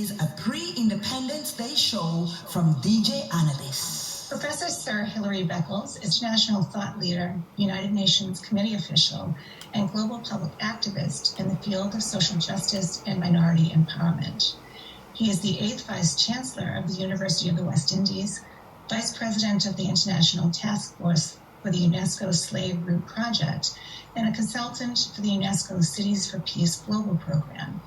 is a pre-Independence Day show from DJ Annalise. Professor Sir Hilary Beckles is international thought leader, United Nations committee official, and global public activist in the field of social justice and minority empowerment. He is the 8th Vice Chancellor of the University of the West Indies, Vice President of the International Task Force for the UNESCO Slave Route Project, and a consultant for the UNESCO Cities for Peace Global Program.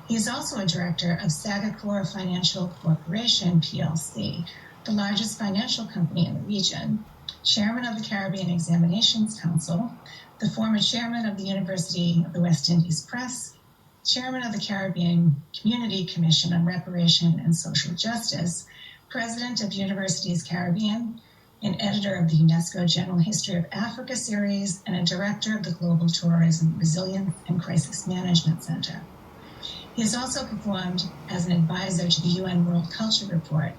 He is also a director of Sagacor Financial Corporation, PLC, the largest financial company in the region, chairman of the Caribbean Examinations Council, the former chairman of the University of the West Indies Press, chairman of the Caribbean Community Commission on Reparation and Social Justice, president of Universities Caribbean, an editor of the UNESCO General History of Africa series, and a director of the Global Tourism Resilience and Crisis Management Center. He has also performed as an advisor to the UN World Culture Report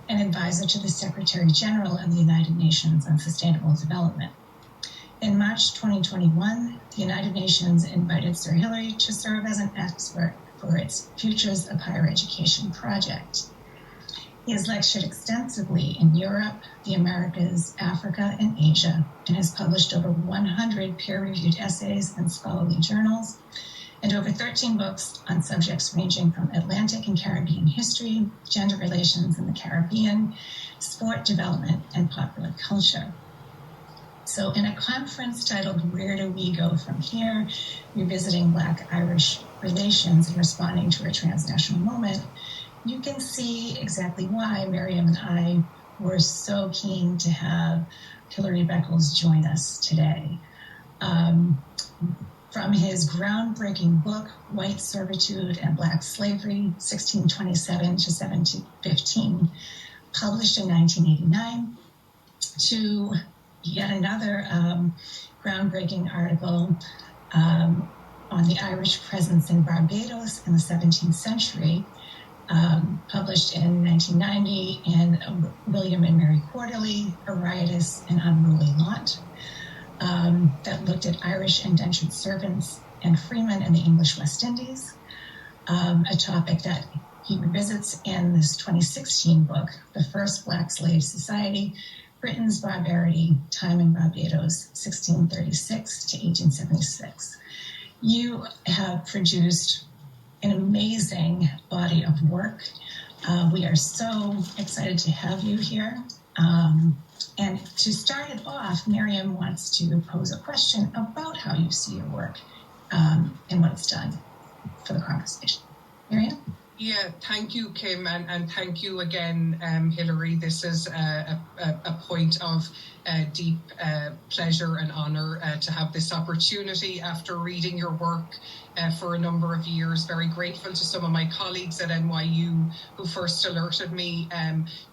and advisor to the Secretary General of the United Nations on Sustainable Development. In March 2021, the United Nations invited Sir Hilary to serve as an expert for its Futures of Higher Education project. He has lectured extensively in Europe, the Americas, Africa, and Asia, and has published over 100 peer-reviewed essays in scholarly journals, and over 13 books on subjects ranging from Atlantic and Caribbean history, gender relations in the Caribbean, sport development, and popular culture. So in a conference titled Where Do We Go From Here? Revisiting Black-Irish Relations and Responding to a Transnational Moment, you can see exactly why Miriam and I were so keen to have Hilary Beckles join us today. From his groundbreaking book, White Servitude and Black Slavery, 1627 to 1715, published in 1989, to yet another groundbreaking article on the Irish presence in Barbados in the 17th century, published in 1990 in William and Mary Quarterly, A Riotous and Unruly Lot, that looked at Irish indentured servants and freemen in the English West Indies, a topic that he revisits in this 2016 book, The First Black Slave Society, Britain's Barbarity, Time in Barbados, 1636 to 1876. You have produced an amazing body of work. We are so excited to have you here. And to start it off, Miriam wants to pose a question about how you see your work and what it's done for the conversation. Miriam? Yeah, thank you, Kim, and thank you again, Hilary. This is a point of deep pleasure and honour to have this opportunity after reading your work for a number of years. Very grateful to some of my colleagues at NYU who first alerted me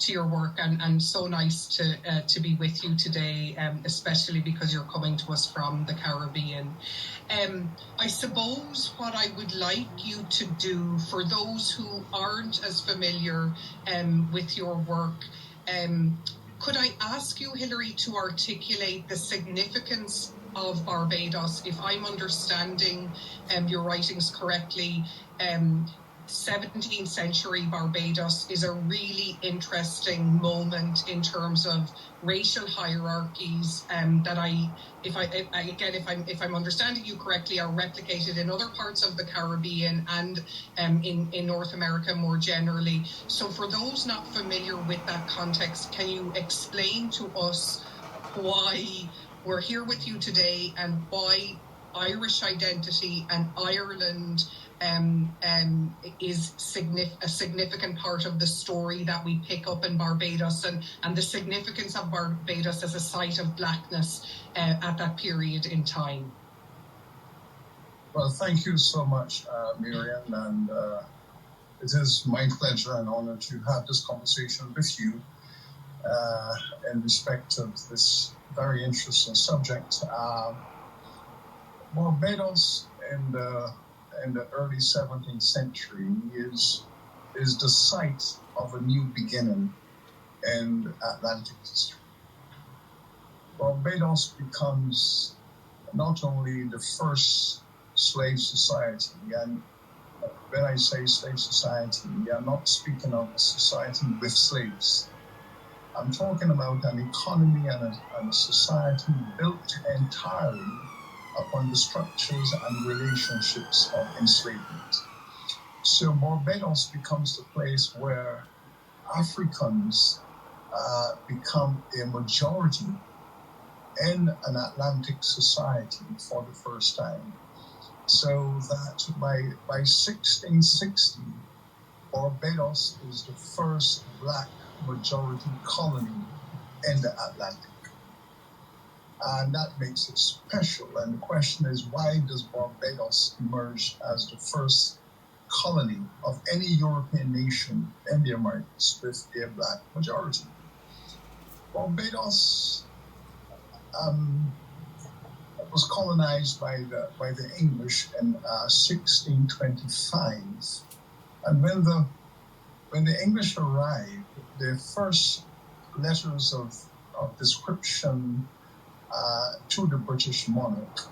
to your work, and so nice to be with you today, especially because you're coming to us from the Caribbean. I suppose what I would like you to do, for those who aren't as familiar with your work, could I ask you, Hilary, to articulate the significance of Barbados? If I'm understanding your writings correctly, 17th century Barbados is a really interesting moment in terms of racial hierarchies that if I'm understanding you correctly, are replicated in other parts of the Caribbean and in North America more generally. So for those not familiar with that context, can you explain to us why we're here with you today and why Irish identity and Ireland is a significant part of the story that we pick up in Barbados, and the significance of Barbados as a site of blackness at that period in time? Well, thank you so much, Miriam, and it is my pleasure and honor to have this conversation with you in respect of this very interesting subject. Barbados in the early 17th century is the site of a new beginning in Atlantic history. Barbados becomes not only the first slave society and when I say slave society, I'm not speaking of a society with slaves. I'm talking about an economy and a society built entirely upon the structures and relationships of enslavement. So Barbados becomes the place where Africans become a majority in an Atlantic society for the first time. So that by 1660, Barbados is the first black majority colony in the Atlantic. And that makes it special. And the question is, why does Barbados emerge as the first colony of any European nation in the Americas with a black majority? Barbados was colonized by the English in 1625. And when the English arrived, their first letters of description to the British monarch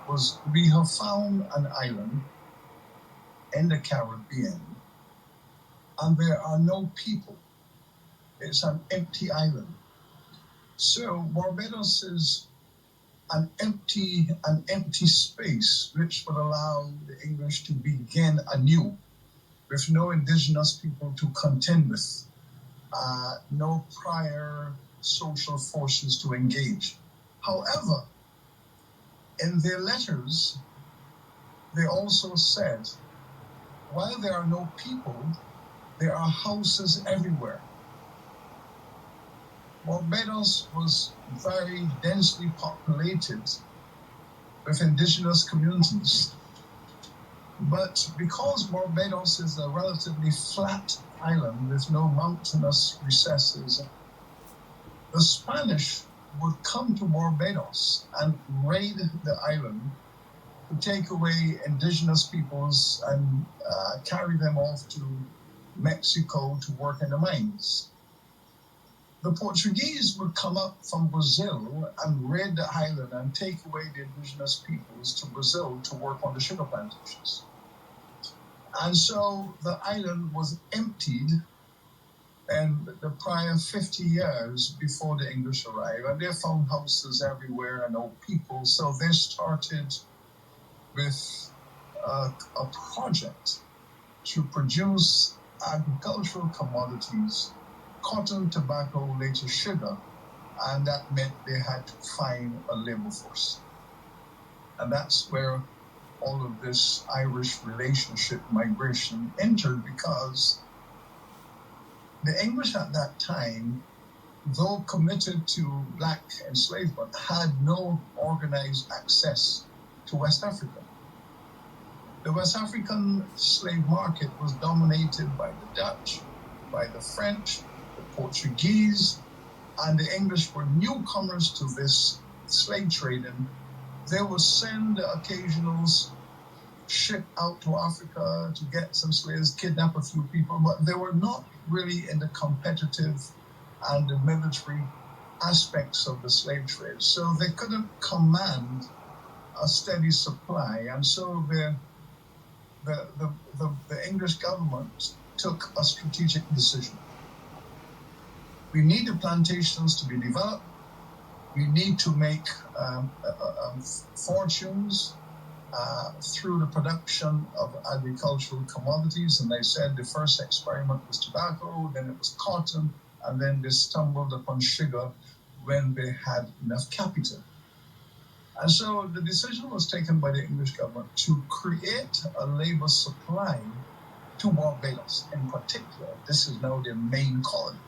was, "We have found an island in the Caribbean, and there are no people. It's an empty island." So Barbados is an empty space, which would allow the English to begin anew with no indigenous people to contend with, no prior social forces to engage. However, in their letters, they also said, while there are no people, there are houses everywhere. Barbados was very densely populated with indigenous communities. But because Barbados is a relatively flat island with no mountainous recesses, the Spanish would come to Barbados and raid the island to take away indigenous peoples and carry them off to Mexico to work in the mines. The Portuguese would come up from Brazil and raid the island and take away the indigenous peoples to Brazil to work on the sugar plantations. And so the island was emptied in the prior 50 years before the English arrived, and they found houses everywhere and no people. So they started with a project to produce agricultural commodities, cotton, tobacco, later sugar, and that meant they had to find a labor force. And that's where all of this Irish relationship migration entered, because the English at that time, though committed to black enslavement, had no organized access to West Africa. The West African slave market was dominated by the Dutch, by the French, the Portuguese, and the English were newcomers to this slave trade, and they would send the occasional ship out to Africa to get some slaves, kidnap a few people, but they were not really in the competitive and the military aspects of the slave trade. So they couldn't command a steady supply, and so the English government took a strategic decision. We need the plantations to be developed. We need to make fortunes through the production of agricultural commodities. And they said the first experiment was tobacco, then it was cotton, and then they stumbled upon sugar when they had enough capital. And so the decision was taken by the English government to create a labor supply to Barbados in particular. This is now their main colony.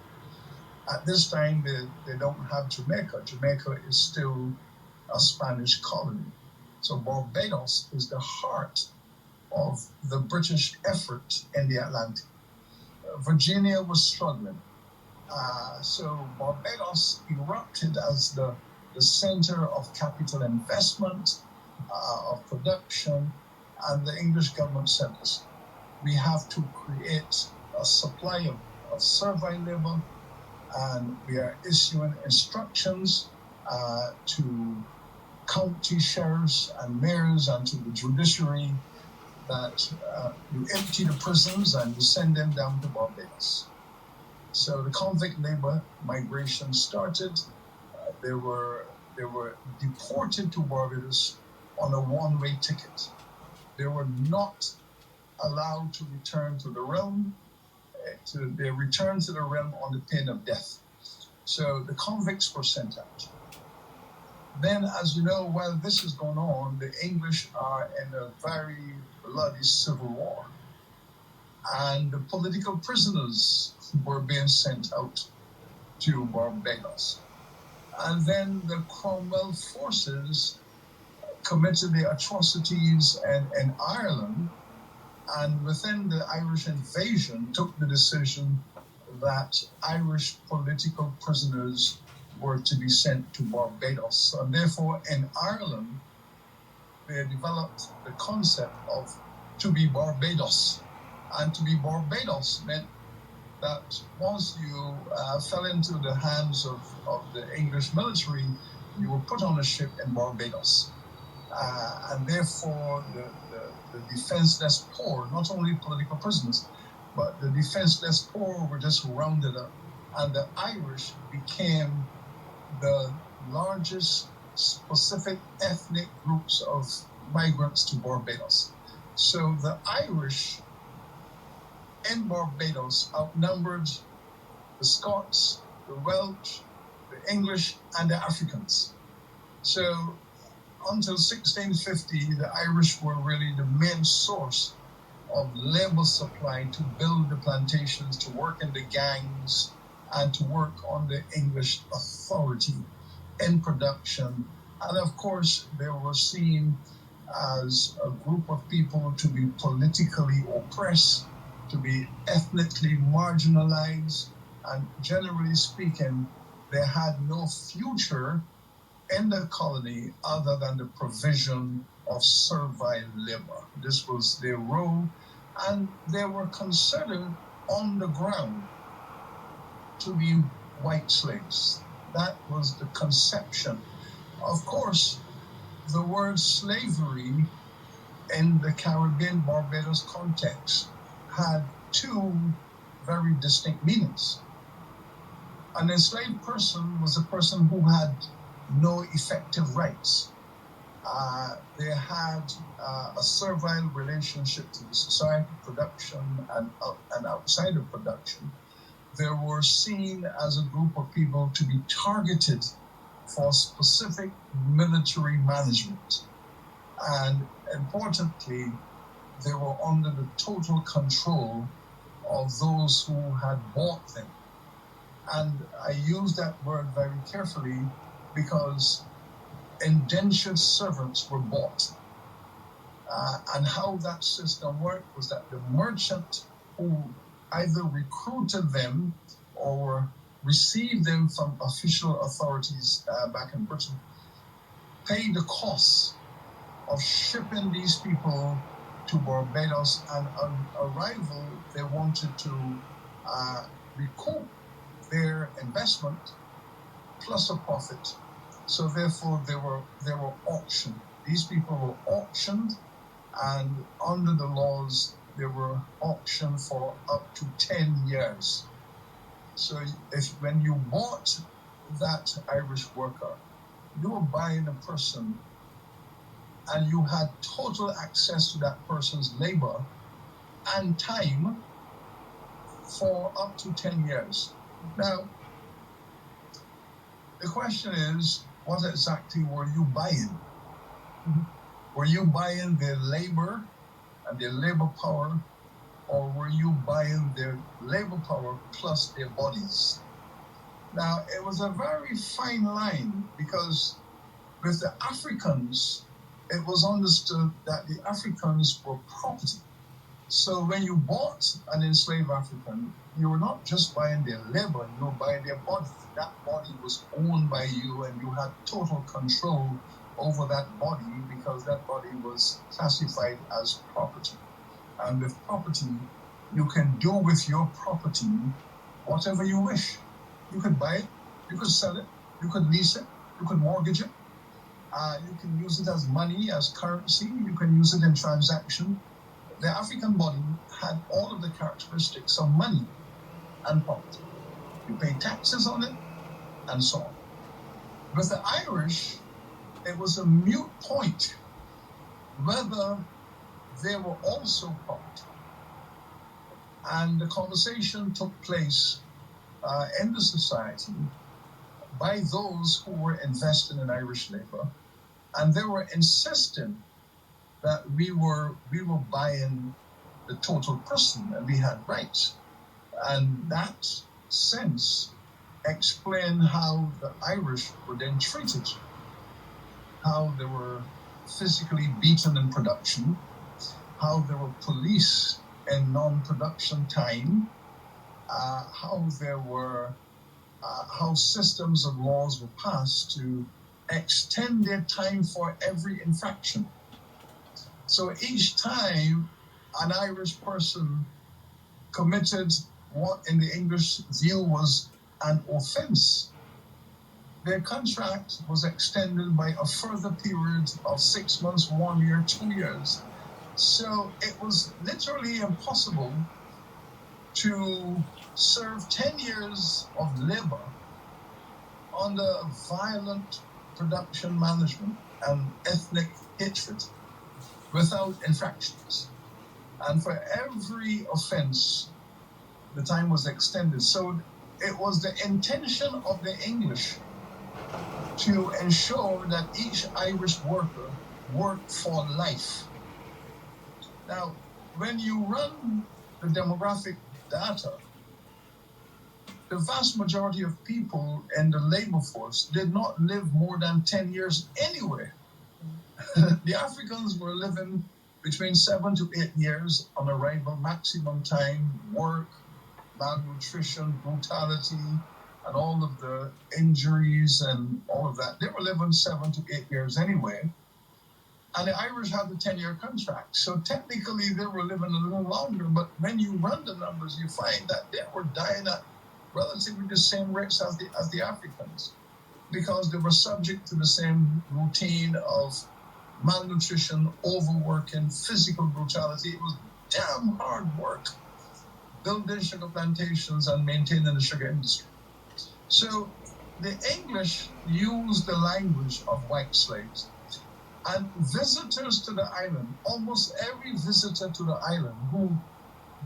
At this time, they don't have Jamaica. Jamaica is still a Spanish colony. So Barbados is the heart of the British effort in the Atlantic. Virginia was struggling. So Barbados erupted as the center of capital investment, of production, and the English government said, listen, we have to create a supply of servile labor, and we are issuing instructions to county sheriffs and mayors and to the judiciary that you empty the prisons and you send them down to Barbados. So the convict labor migration started. They were deported to Barbados on a one-way ticket. They were not allowed to return to the realm. They returned to the realm on the pain of death. So the convicts were sent out. Then, as you know, while this is going on, the English are in a very bloody civil war. And the political prisoners were being sent out to Barbados. And then the Cromwell forces committed the atrocities in Ireland, and within the Irish invasion took the decision that Irish political prisoners were to be sent to Barbados. And therefore, in Ireland, they developed the concept of to be Barbados. And to be Barbados meant that once you fell into the hands of the English military, you were put on a ship in Barbados. And therefore, the defenseless poor, not only political prisoners, but the defenseless poor were just rounded up. And the Irish became the largest specific ethnic groups of migrants to Barbados. So the Irish in Barbados outnumbered the Scots, the Welsh, the English, and the Africans. So until 1650, the Irish were really the main source of labor supply to build the plantations, to work in the gangs, and to work on the English authority in production. And of course, they were seen as a group of people to be politically oppressed, to be ethnically marginalized, and generally speaking, they had no future in the colony other than the provision of servile labor. This was their role, and they were considered on the ground to be white slaves. That was the conception. Of course, the word slavery in the Caribbean Barbados context had two very distinct meanings. An enslaved person was a person who had no effective rights. They had a servile relationship to the society, production, and outside of production. They were seen as a group of people to be targeted for specific military management. And importantly, they were under the total control of those who had bought them. And I use that word very carefully because indentured servants were bought. And how that system worked was that the merchant who either recruited them or received them from official authorities back in Britain paid the costs of shipping these people to Barbados, and on arrival, they wanted to recoup their investment plus a profit. So therefore, they were auctioned. These people were auctioned, and under the laws, they were auctioned for up to 10 years. So when you bought that Irish worker, you were buying a person, and you had total access to that person's labor and time for up to 10 years. Now, the question is, what exactly were you buying? Were you buying their labor and their labor power, or were you buying their labor power plus their bodies? Now, it was a very fine line, because with the Africans, it was understood that the Africans were property. So when you bought an enslaved African, you were not just buying their labor, you were buying their body. That body was owned by you, and you had total control over that body, because that body was classified as property. And with property, you can do with your property whatever you wish. You could buy it, you could sell it, you could lease it, you could mortgage it. You can use it as money, as currency. You can use it in transaction. the African body had all of the characteristics of money and property. You pay taxes on it, and so on. With the Irish, it was a moot point whether they were also property. And the conversation took place in the society by those who were invested in Irish labor, and they were insisting that we were buying the total person and we had rights. And that sense explained how the Irish were then treated, how they were physically beaten in production, how they were policed in non-production time, how there were how systems of laws were passed to extend their time for every infraction. So each time an Irish person committed what in the English view was an offense, their contract was extended by a further period of 6 months, 1 year, 2 years. So it was literally impossible to serve 10 years of labor under violent production management and ethnic hatred without infractions. And for every offense, the time was extended. So it was the intention of the English to ensure that each Irish worker worked for life. Now, when you run the demographic data, the vast majority of people in the labor force did not live more than 10 years anyway. The Africans were living between 7 to 8 years on arrival, maximum time, work, malnutrition, brutality, and all of the injuries and all of that. They were living 7 to 8 years anyway. And the Irish had the 10-year contract. So technically they were living a little longer, but when you run the numbers, you find that they were dying at relatively the same rates as the Africans, because they were subject to the same routine of malnutrition, overworking, physical brutality. It was damn hard work, building sugar plantations and maintaining the sugar industry. So the English used the language of white slaves. And visitors to the island, almost every visitor to the island who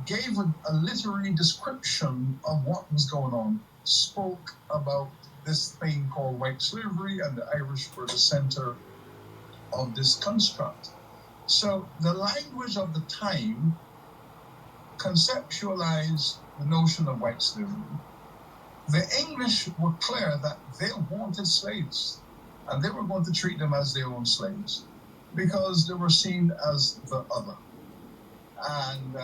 gave a literary description of what was going on, spoke about this thing called white slavery, and the Irish were the center of this construct. So the language of the time conceptualized the notion of white slavery. The English were clear that they wanted slaves, and they were going to treat them as their own slaves because they were seen as the other. And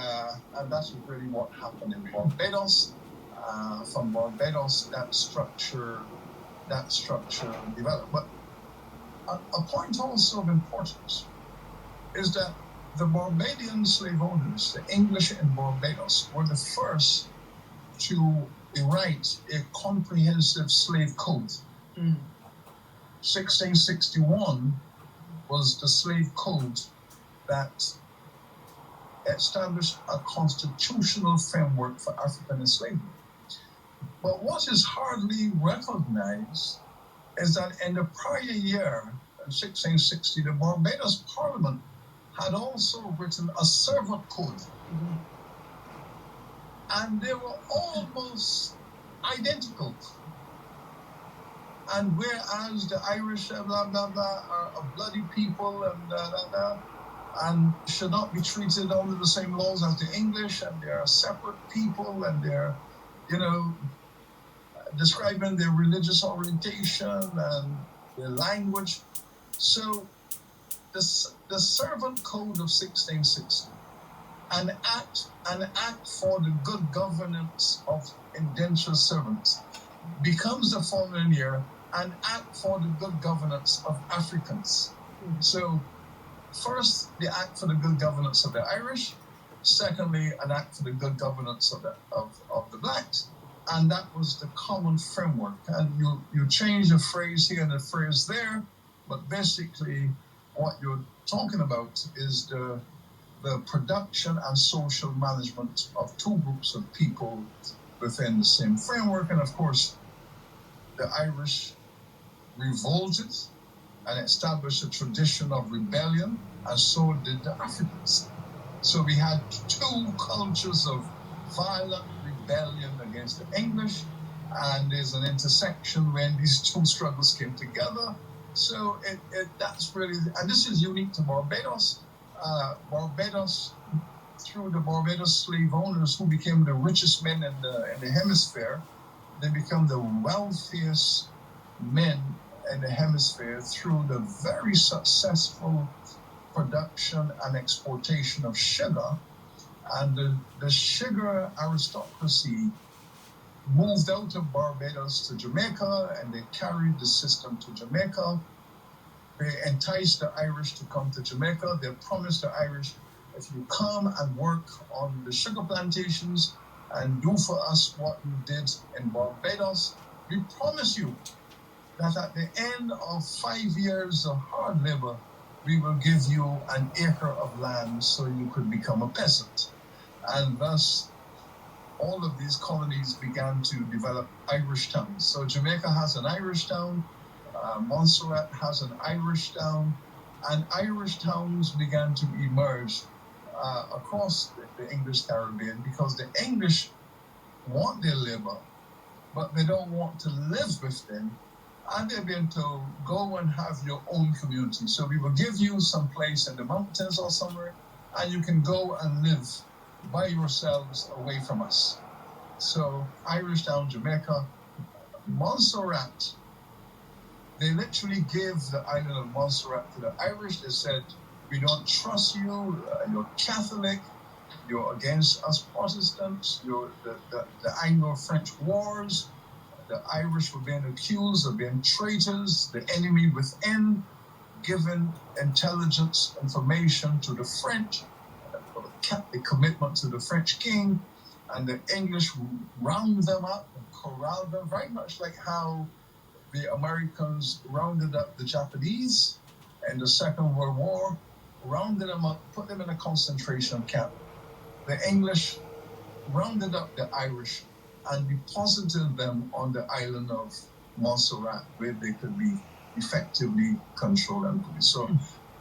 that's really what happened in Barbados. From Barbados, that structure developed. But a point also of importance is that the Barbadian slave owners, the English in Barbados, were the first to write a comprehensive slave code. 1661 was the slave code that established a constitutional framework for African enslavement. But what is hardly recognized is that in the prior year, in 1660, the Barbados Parliament had also written a servant code. And they were almost identical. And whereas the Irish, blah, blah, blah, are a bloody people and should not be treated under the same laws as the English, and they are separate people, and they're, describing their religious orientation and their language. So the Servant Code of 1660, an act for the good governance of indentured servants, becomes the following year an act for the good governance of Africans. So first, the act for the good governance of the Irish. Secondly, an act for the good governance of the blacks. And that was the common framework. And you change a phrase here and a phrase there, but basically what you're talking about is the the production and social management of two groups of people within the same framework. And of course, the Irish revolted and established a tradition of rebellion, and so did the Africans. So we had two cultures of violent rebellion against the English, and there's an intersection when these two struggles came together. So that's really, and this is unique to Barbados. Barbados, through the Barbados slave owners who became the richest men in the hemisphere, they become the wealthiest men in the hemisphere through the very successful production and exportation of sugar. And the sugar aristocracy moved out of Barbados to Jamaica, and they carried the system to Jamaica. They enticed the Irish to come to Jamaica. They promised the Irish, if you come and work on the sugar plantations and do for us what you did in Barbados, we promise you that at the end of 5 years of hard labor, we will give you an acre of land so you could become a peasant. And thus, all of these colonies began to develop Irish towns. So Jamaica has an Irish town, Montserrat has an Irish town, and Irish towns began to emerge across the English Caribbean, because the English want their labor, but they don't want to live with them. And they've been told, go and have your own community. So we will give you some place in the mountains or somewhere, and you can go and live by yourselves away from us. So Irish town, Jamaica, Montserrat, they literally gave the island of Montserrat to the Irish. They said, we don't trust you, you're Catholic, you're against us Protestants, you're the Anglo-French wars. The Irish were being accused of being traitors, the enemy within, given intelligence information to the French, kept the commitment to the French king, and the English rounded them up and corralled them, very much like how the Americans rounded up the Japanese in the Second World War, rounded them up, put them in a concentration camp. The English rounded up the Irish and deposited them on the island of Montserrat, where they could be effectively controlled and police. So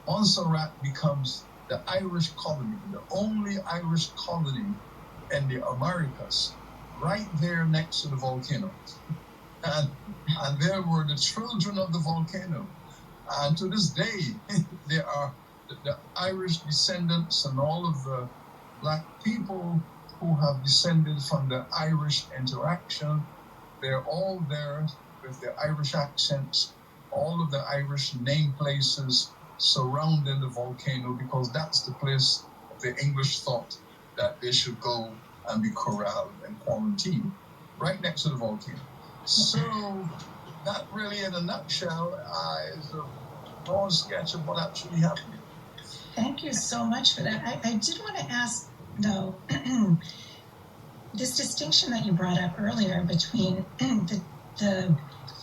Montserrat becomes the Irish colony, the only Irish colony in the Americas, right there next to the volcano. And there were the children of the volcano. And to this day, there are the Irish descendants and all of the black people who have descended from the Irish interaction. They're all there with their Irish accents, all of the Irish name places surrounding the volcano, because that's the place the English thought that they should go and be corralled and quarantined, right next to the volcano. So that really, in a nutshell, is a broad sketch of what actually happened. Thank you so much for that. I did want to ask, though, this distinction that you brought up earlier between the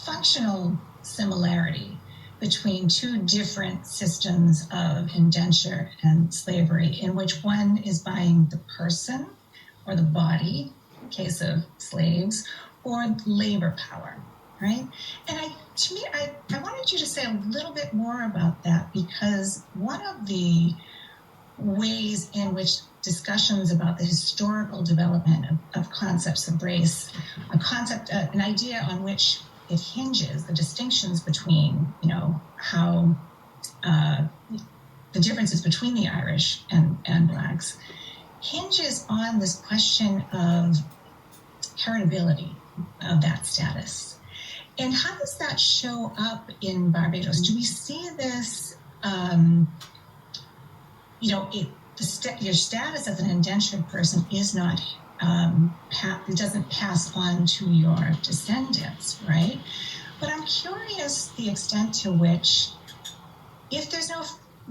functional similarity between two different systems of indenture and slavery, in which one is buying the person or the body, in case of slaves, or labor power, right? And to me, I wanted you to say a little bit more about that, because one of the ways in which discussions about the historical development of concepts of race, an idea on which it hinges, the distinctions between, how the differences between the Irish and Blacks, hinges on this question of heritability of that status. And how does that show up in Barbados? Do we see this, your status as an indentured person is not, it doesn't pass on to your descendants, right? But I'm curious the extent to which, if there's no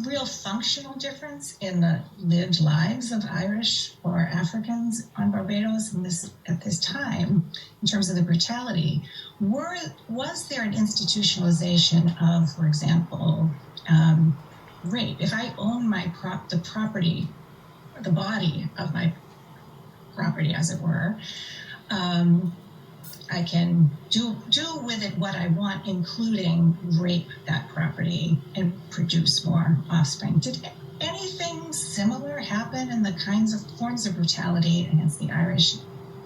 real functional difference in the lived lives of Irish or Africans on Barbados at this time, in terms of the brutality, was there an institutionalization of, for example, rape? If I own the property the body of my property, as it were. I can do with it what I want, including rape that property and produce more offspring. Did anything similar happen in the kinds of forms of brutality against the Irish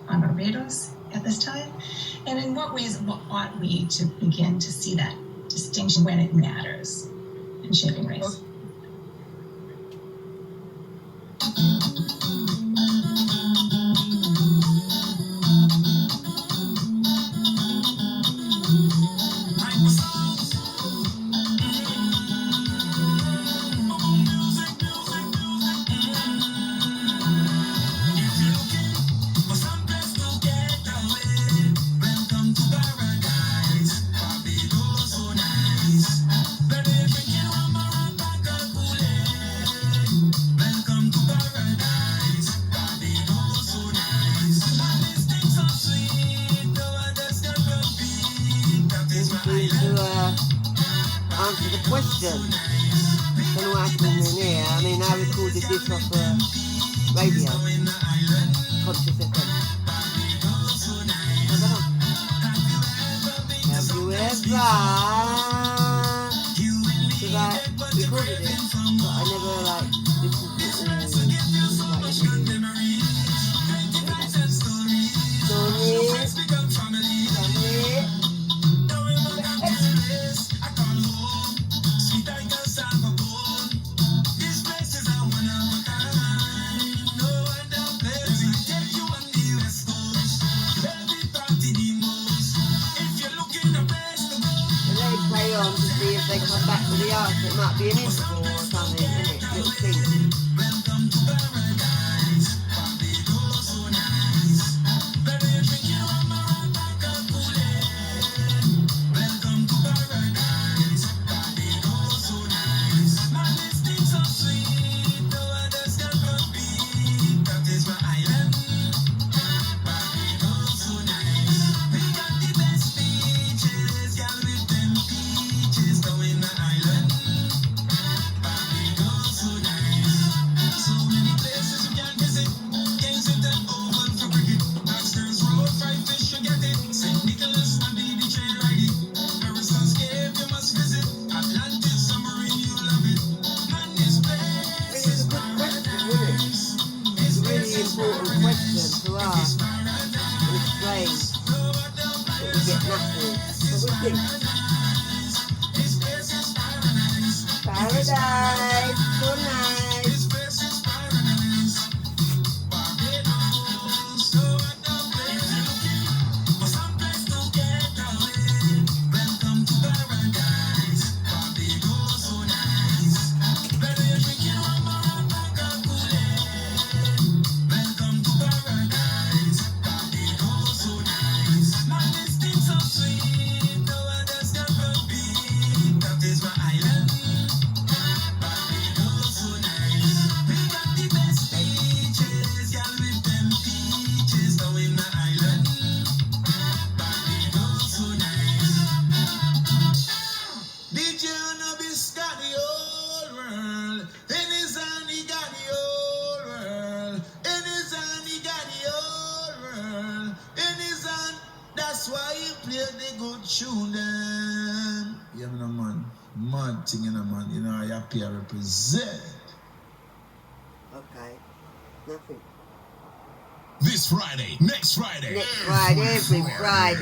on Barbados at this time? And in what ways ought we to begin to see that distinction when it matters in shaping race? Answer the question. Don't know what happened in here. I mean, I recorded this off radio. Conscious FM. I don't know. Have you ever? Because I recorded it, but I never listened to it play on to see if they come back to the arse. It might be an interval or something, isn't it? Little thing. Important question to ask and explain that we get nothing. But we think paradise, so nice. That's why you play the good tune them. Yeah, man. Mad thing, man. You know, you have to represent. Okay. Nothing. This Friday, next Friday. Next Friday, every Friday.